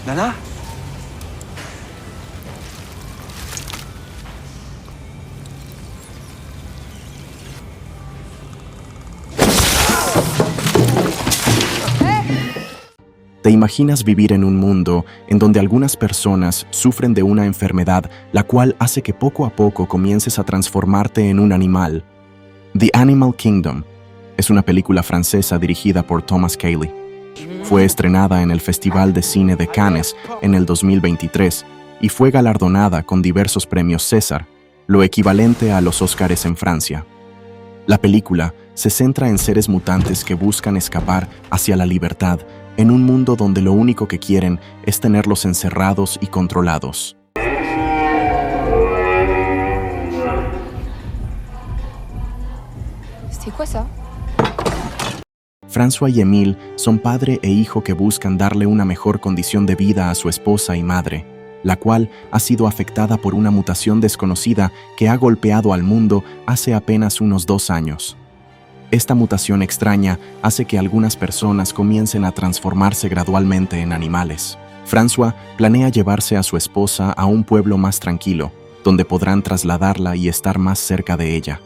Nana? ¿Te imaginas vivir en un mundo en donde algunas personas sufren de una enfermedad la cual hace que poco a poco comiences a transformarte en un animal? The Animal Kingdom es una película francesa dirigida por Thomas Cailly. Fue estrenada en el Festival de Cine de Cannes en el 2023 y fue galardonada con diversos premios César, lo equivalente a los Óscares en Francia. La película se centra en seres mutantes que buscan escapar hacia la libertad en un mundo donde lo único que quieren es tenerlos encerrados y controlados. C'est quoi ça? François y Émile son padre e hijo que buscan darle una mejor condición de vida a su esposa y madre, la cual ha sido afectada por una mutación desconocida que ha golpeado al mundo hace apenas unos 2 años. Esta mutación extraña hace que algunas personas comiencen a transformarse gradualmente en animales. François planea llevarse a su esposa a un pueblo más tranquilo, donde podrán trasladarla y estar más cerca de ella.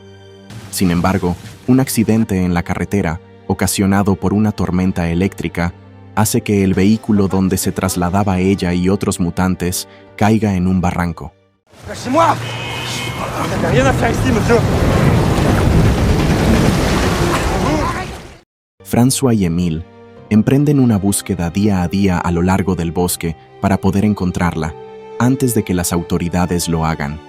Sin embargo, un accidente en la carretera, ocasionado por una tormenta eléctrica, hace que el vehículo donde se trasladaba ella y otros mutantes caiga en un barranco. Lâchez-moi! Vous n'avez rien à faire ici, monsieur! François y Émile emprenden una búsqueda día a día a lo largo del bosque para poder encontrarla, antes de que las autoridades lo hagan.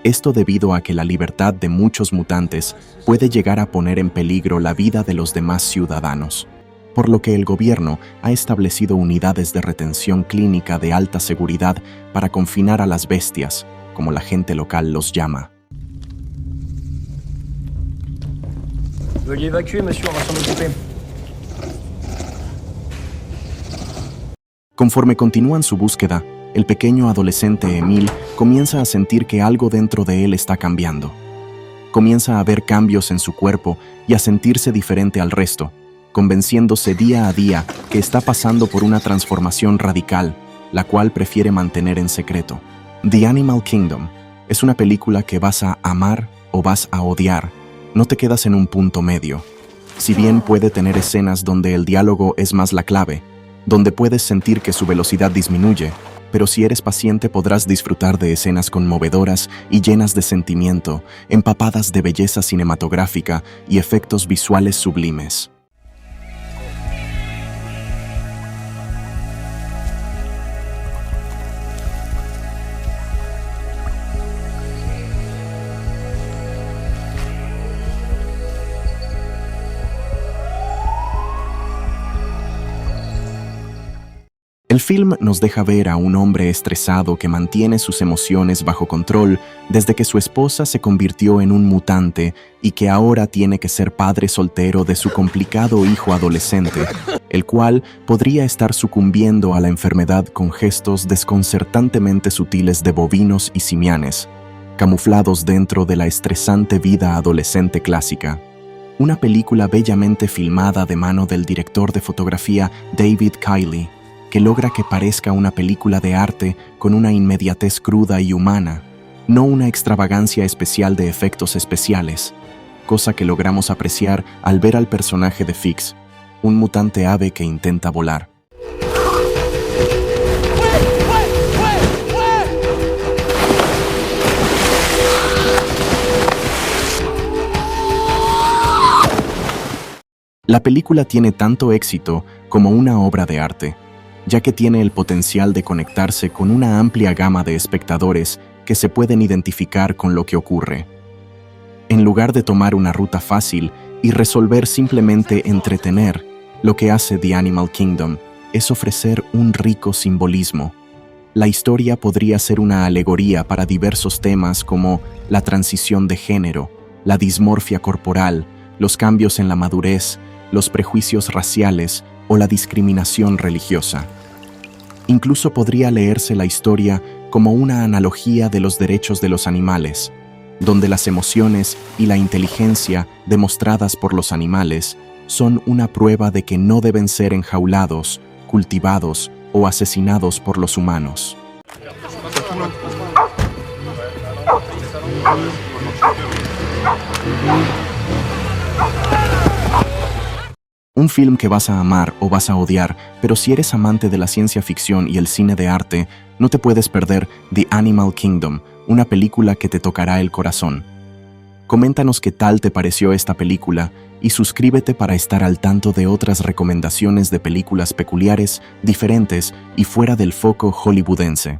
Esto debido a que la libertad de muchos mutantes puede llegar a poner en peligro la vida de los demás ciudadanos, por lo que el gobierno ha establecido unidades de retención clínica de alta seguridad para confinar a las bestias, como la gente local los llama. Veuillez évacuer, monsieur, on va s'en occuper. Conforme continúan su búsqueda, el pequeño adolescente Émile comienza a sentir que algo dentro de él está cambiando. Comienza a ver cambios en su cuerpo y a sentirse diferente al resto, convenciéndose día a día que está pasando por una transformación radical, la cual prefiere mantener en secreto. The Animal Kingdom es una película que vas a amar o vas a odiar. No te quedas en un punto medio. Si bien puede tener escenas donde el diálogo es más la clave, donde puedes sentir que su velocidad disminuye, pero si eres paciente podrás disfrutar de escenas conmovedoras y llenas de sentimiento, empapadas de belleza cinematográfica y efectos visuales sublimes. El film nos deja ver a un hombre estresado que mantiene sus emociones bajo control desde que su esposa se convirtió en un mutante y que ahora tiene que ser padre soltero de su complicado hijo adolescente, el cual podría estar sucumbiendo a la enfermedad con gestos desconcertantemente sutiles de bovinos y simianes, camuflados dentro de la estresante vida adolescente clásica. Una película bellamente filmada de mano del director de fotografía David Cailly, que logra que parezca una película de arte con una inmediatez cruda y humana, no una extravagancia especial de efectos especiales, cosa que logramos apreciar al ver al personaje de Fix, un mutante ave que intenta volar. La película tiene tanto éxito como una obra de arte, ya que tiene el potencial de conectarse con una amplia gama de espectadores que se pueden identificar con lo que ocurre. En lugar de tomar una ruta fácil y resolver simplemente entretener, lo que hace The Animal Kingdom es ofrecer un rico simbolismo. La historia podría ser una alegoría para diversos temas como la transición de género, la dismorfia corporal, los cambios en la madurez, los prejuicios raciales o la discriminación religiosa. Incluso podría leerse la historia como una analogía de los derechos de los animales, donde las emociones y la inteligencia demostradas por los animales son una prueba de que no deben ser enjaulados, cultivados o asesinados por los humanos. Un film que vas a amar o vas a odiar, pero si eres amante de la ciencia ficción y el cine de arte, no te puedes perder The Animal Kingdom, una película que te tocará el corazón. Coméntanos qué tal te pareció esta película y suscríbete para estar al tanto de otras recomendaciones de películas peculiares, diferentes y fuera del foco hollywoodense.